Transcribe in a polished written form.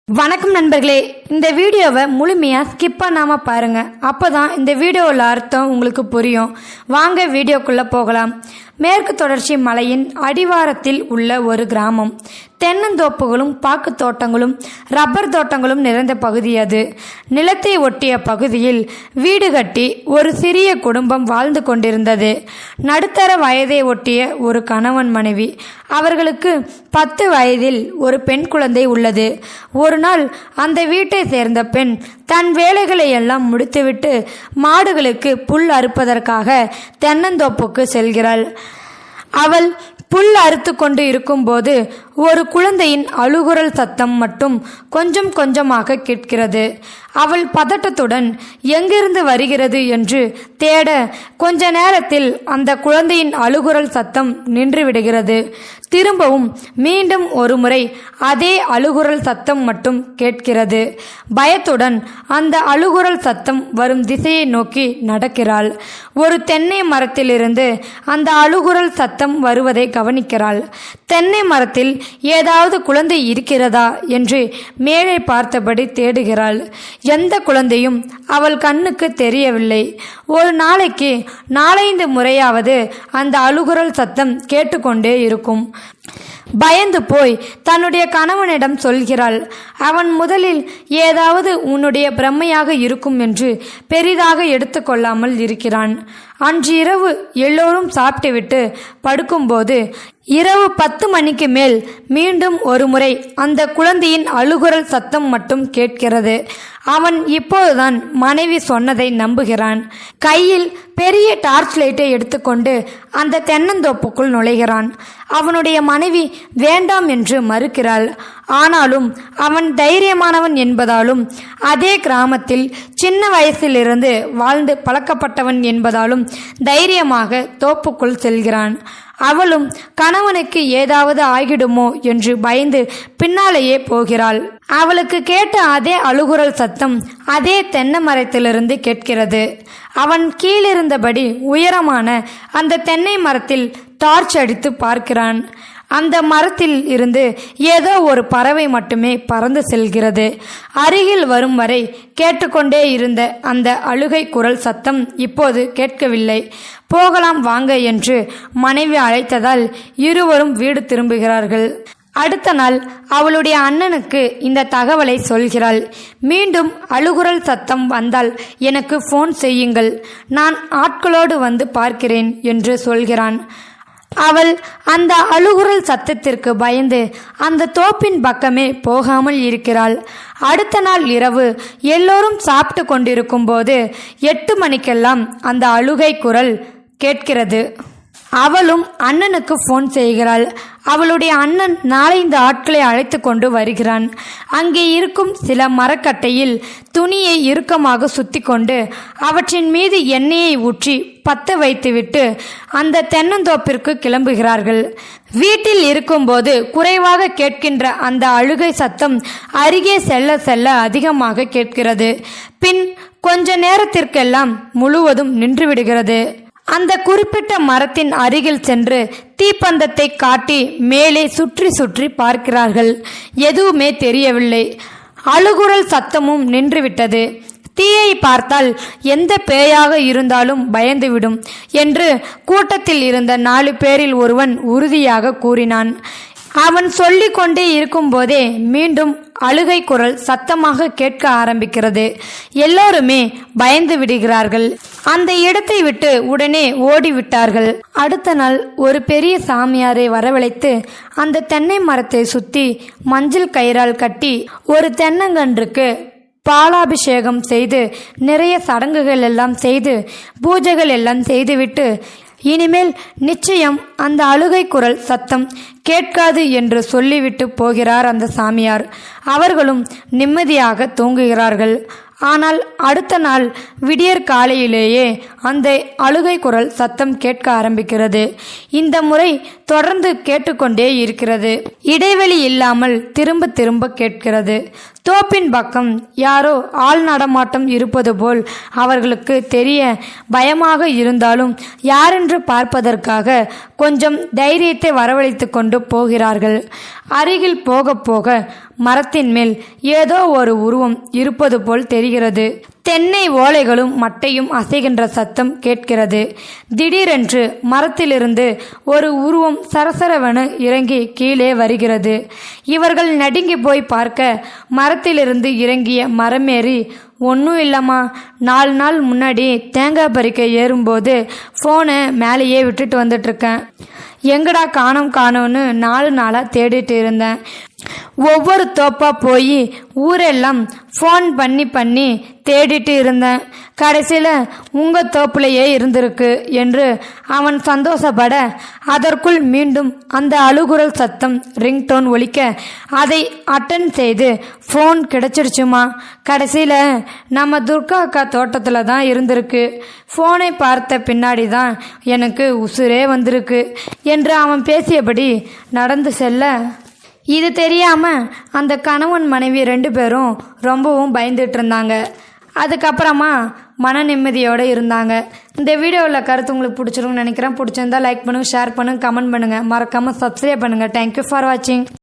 வணக்கம் நண்பர்களே, இந்த வீடியோவை முழுமையாக ஸ்கிப் பண்ணாமல் பாருங்கள். அப்போ தான் இந்த வீடியோவில் அர்த்தம் உங்களுக்கு புரியும். வாங்க வீடியோக்குள்ளே போகலாம். மேற்கு தொடர்ச்சி மலையின் அடிவாரத்தில் உள்ள ஒரு கிராமம். தென்னந்தோப்புகளும் பாக்கு தோட்டங்களும் ரப்பர் தோட்டங்களும் நிறைந்த பகுதி அது. நிலத்தை ஒட்டிய பகுதியில் வீடு கட்டி ஒரு சிறிய குடும்பம் வாழ்ந்து கொண்டிருந்தது. நடுத்தர வயதை ஒட்டிய ஒரு கணவன் மனைவி. அவர்களுக்கு 10 வயதில் ஒரு பெண் குழந்தை உள்ளது. ஒரு நாள் அந்த வீட்டை சேர்ந்த பெண் தன் வேலைகளை எல்லாம் முடித்துவிட்டு மாடுகளுக்கு புல் அறுப்பதற்காக தென்னந்தோப்புக்கு செல்கிறாள். அவள் புல் அறுத்து கொண்டு இருக்கும்போது ஒரு குழந்தையின் அழுகுரல் சத்தம் மட்டும் கொஞ்சம் கொஞ்சமாக கேட்கிறது. அவள் பதட்டத்துடன் எங்கிருந்து வருகிறது என்று தேட கொஞ்ச நேரத்தில் அந்த குழந்தையின் அழுகுரல் சத்தம் நின்று விடுகிறது. திரும்பவும் மீண்டும் ஒரு முறை அதே அழுகுரல் சத்தம் மட்டும் கேட்கிறது. பயத்துடன் அந்த அழுகுரல் சத்தம் வரும் திசையை நோக்கி நடக்கிறாள். ஒரு தென்னை மரத்திலிருந்து அந்த அழுகுரல் சத்தம் வருவதை கவனிக்கிறாள். தென்னை மரத்தில் ஏதாவது குழந்தை இருக்கிறதா என்று மேலே பார்த்தபடி தேடுகிறாள். எந்த குழந்தையும் அவள் கண்ணுக்கு தெரியவில்லை. ஒரு நாளைக்கு 4-5 முறையாவது அந்த அழுகுரல் சத்தம் கேட்டுக்கொண்டே இருக்கும். பயந்து போய் தன்னுடைய கணவனிடம் சொல்கிறாள். அவன் முதலில் ஏதாவது உன்னுடைய பிரம்மையாக இருக்கும் என்று பெரிதாக எடுத்துக்கொள்ளாமல் இருக்கிறான். அன்று இரவு எல்லோரும் சாப்பிட்டுவிட்டு படுக்கும்போது இரவு 10 மணிக்கு மேல் மீண்டும் ஒரு முறை அந்த குழந்தையின் அழுகுரல் சத்தம் மட்டும் கேட்கிறது. அவன் இப்போதுதான் மனைவி சொன்னதை நம்புகிறான். கையில் பெரிய டார்ச் லைட்டை எடுத்துக்கொண்டு அந்த தென்னந்தோப்புக்குள் நுழைகிறான். அவனுடைய மனைவி வேண்டாம் என்று மறுக்கிறாள். ஆனாலும் அவன் தைரியமானவன் என்பதாலும் அதே கிராமத்தில் சின்ன வயசிலிருந்து வாழ்ந்து பழக்கப்பட்டவன் என்பதாலும் தைரியமாக தோப்புக்குள் செல்கிறான். அவளும் கணவனுக்கு ஏதாவது ஆகிடுமோ என்று பயந்து பின்னாலேயே போகிறாள். அவளுக்கு கேட்ட அதே அழுகுரல் சத்தம் அதே தென்னை மரத்திலிருந்து கேட்கிறது. அவன் கீழிருந்தபடி உயரமான அந்த தென்னை மரத்தில் டார்ச் அடித்து பார்க்கிறான். அந்த மரத்தில் இருந்து ஏதோ ஒரு பறவை மட்டுமே பறந்து செல்கிறது. அருகில் வரும் வரை கேட்டுக்கொண்டே இருந்த அந்த அழுகை குரல் சத்தம் இப்போது கேட்கவில்லை. போகலாம் வாங்க என்று மனைவி அழைத்ததால் இருவரும் வீடு திரும்புகிறார்கள். அடுத்த நாள் அவளுடைய அண்ணனுக்கு இந்த தகவலை சொல்கிறாள். மீண்டும் அழுகுரல் சத்தம் வந்தால் எனக்கு ஃபோன் செய்யுங்கள், நான் ஆட்களோடு வந்து பார்க்கிறேன் என்று சொல்கிறான். அவள் அந்த அழுகுரல் சத்தத்திற்கு பயந்து அந்த தோப்பின் பக்கமே போகாமல் இருக்கிறாள். அடுத்த நாள் இரவு எல்லோரும் சாப்பிட்டு கொண்டிருக்கும் போது 8 மணிக்கெல்லாம் அந்த அழுகை குரல் கேட்கிறது. அவளும் அண்ணனுக்கு ஃபோன் செய்கிறாள். அவளுடைய அண்ணன் 4-5 ஆட்களை அழைத்து கொண்டு வருகிறான். அங்கே இருக்கும் சில மரக்கட்டையில் துணியை இறுக்கமாக சுத்தி கொண்டு அவற்றின் மீது எண்ணெயை ஊற்றி பத்த வைத்துவிட்டு அந்த தென்னந்தோப்பிற்கு கிளம்புகிறார்கள். வீட்டில் இருக்கும்போது குறைவாக கேட்கின்ற அந்த அழுகை சத்தம் அருகே செல்ல செல்ல அதிகமாக கேட்கிறது. பின் கொஞ்ச நேரத்திற்கெல்லாம் முழுவதும் நின்றுவிடுகிறது. அந்த குறிப்பிட்ட மரத்தின் அருகில் சென்று தீப்பந்தத்தை காட்டி மேலே சுற்றி சுற்றி பார்க்கிறார்கள். எதுவுமே தெரியவில்லை. அழுகுரல் சத்தமும் நின்றுவிட்டது. தீயை பார்த்தால் எந்த பேயாக இருந்தாலும் பயந்துவிடும் என்று கூட்டத்தில் இருந்த 4 பேரில் ஒருவன் உறுதியாக கூறினான். அவன் சொல்லிக் கொண்டே இருக்கும்போதே மீண்டும் அழுகை குரல் சத்தமாக கேட்க ஆரம்பிக்கிறது. எல்லோருமே பயந்து விடுகிறார்கள். அந்த இடத்தை விட்டு உடனே ஓடிவிட்டார்கள். அடுத்த நாள் ஒரு பெரிய சாமியாரை வரவழைத்து அந்த தென்னை மரத்தை சுத்தி மஞ்சள் கயிறால் கட்டி ஒரு தென்னங்கன்றுக்கு பாலாபிஷேகம் செய்து நிறைய சடங்குகள் எல்லாம் செய்து பூஜைகள் எல்லாம் செய்துவிட்டு இனிமேல் நிச்சயம் அந்த அழுகை குரல் சத்தம் கேட்காது என்று சொல்லிவிட்டு போகிறார் அந்த சாமியார். அவர்களும் நிம்மதியாக தூங்குகிறார்கள். ஆனால் அடுத்த நாள் விடியற் காலையிலேயே அந்த அழுகை குரல் சத்தம் கேட்க ஆரம்பிக்கிறது. இந்த முறை தொடர்ந்து கேட்டுக்கொண்டே இருக்கிறது. இடைவெளி இல்லாமல் திரும்ப திரும்ப கேட்கிறது. தோப்பின் பக்கம் யாரோ ஆள் நடமாட்டம் இருப்பது போல் அவர்களுக்கு தெரிய பயமாக இருந்தாலும் யாரென்று பார்ப்பதற்காக கொஞ்சம் தைரியத்தை வரவழைத்து கொண்டு போகிறார்கள். அருகில் போக போக மரத்தின் மேல் ஏதோ ஒரு உருவம் இருப்பது போல் தெரிகிறது. தென்னை ஓலைகளும் மட்டையும் அசைகின்ற சத்தம் கேட்கிறது. திடீரென்று மரத்திலிருந்து ஒரு உருவம் சரசரவென இறங்கி கீழே வருகிறது. இவர்கள் நடுங்கி போய் பார்க்க மரத்திலிருந்து இறங்கிய மரமேறி, ஒன்றும் இல்லைம்மா, 4 நாள் முன்னாடி தேங்காய் பறிக்க ஏறும்போது ஃபோனை மேலேயே விட்டுட்டு வந்துட்டுருக்கேன். எங்கடா காணோம்னு 4 நாளாக தேடிட்டு இருந்தேன். ஒவ்வொரு தோப்பா போய் ஊரெல்லாம் ஃபோன் பண்ணி தேடிட்டு இருந்தேன். கடைசியில் உங்கள் தோப்புலையே இருந்திருக்கு என்று அவன் சந்தோஷப்பட, அதற்குள் மீண்டும் அந்த அழுகுரல் சத்தம் ரிங்டோன் ஒலிக்க அதை அட்டன் செய்து, ஃபோன் கிடைச்சிருச்சுமா, கடைசியில் நம்ம துர்கா அக்கா தோட்டத்தில் தான் இருந்திருக்கு. ஃபோனை பார்த்த பின்னாடி தான் எனக்கு உசுரே வந்திருக்கு என்று அவன் பேசியபடி நடந்து செல்ல, இது தெரியாம அந்த கணவன் மனைவி 2 பேரும் ரொம்பவும் பயந்துட்டு இருந்தாங்க. அதுக்கப்புறமா மன நிம்மதியோடு இருந்தாங்க. இந்த வீடியோவில் கருத்து உங்களுக்கு பிடிச்சிருக்குன்னு நினைக்கிறேன். பிடிச்சிருந்தா லைக் பண்ணுங்கள், ஷேர் பண்ணுங்கள், கமெண்ட் பண்ணுங்கள், மறக்காமல் சப்ஸ்கிரைப் பண்ணுங்கள். தேங்க்யூ ஃபார் வாட்சிங்.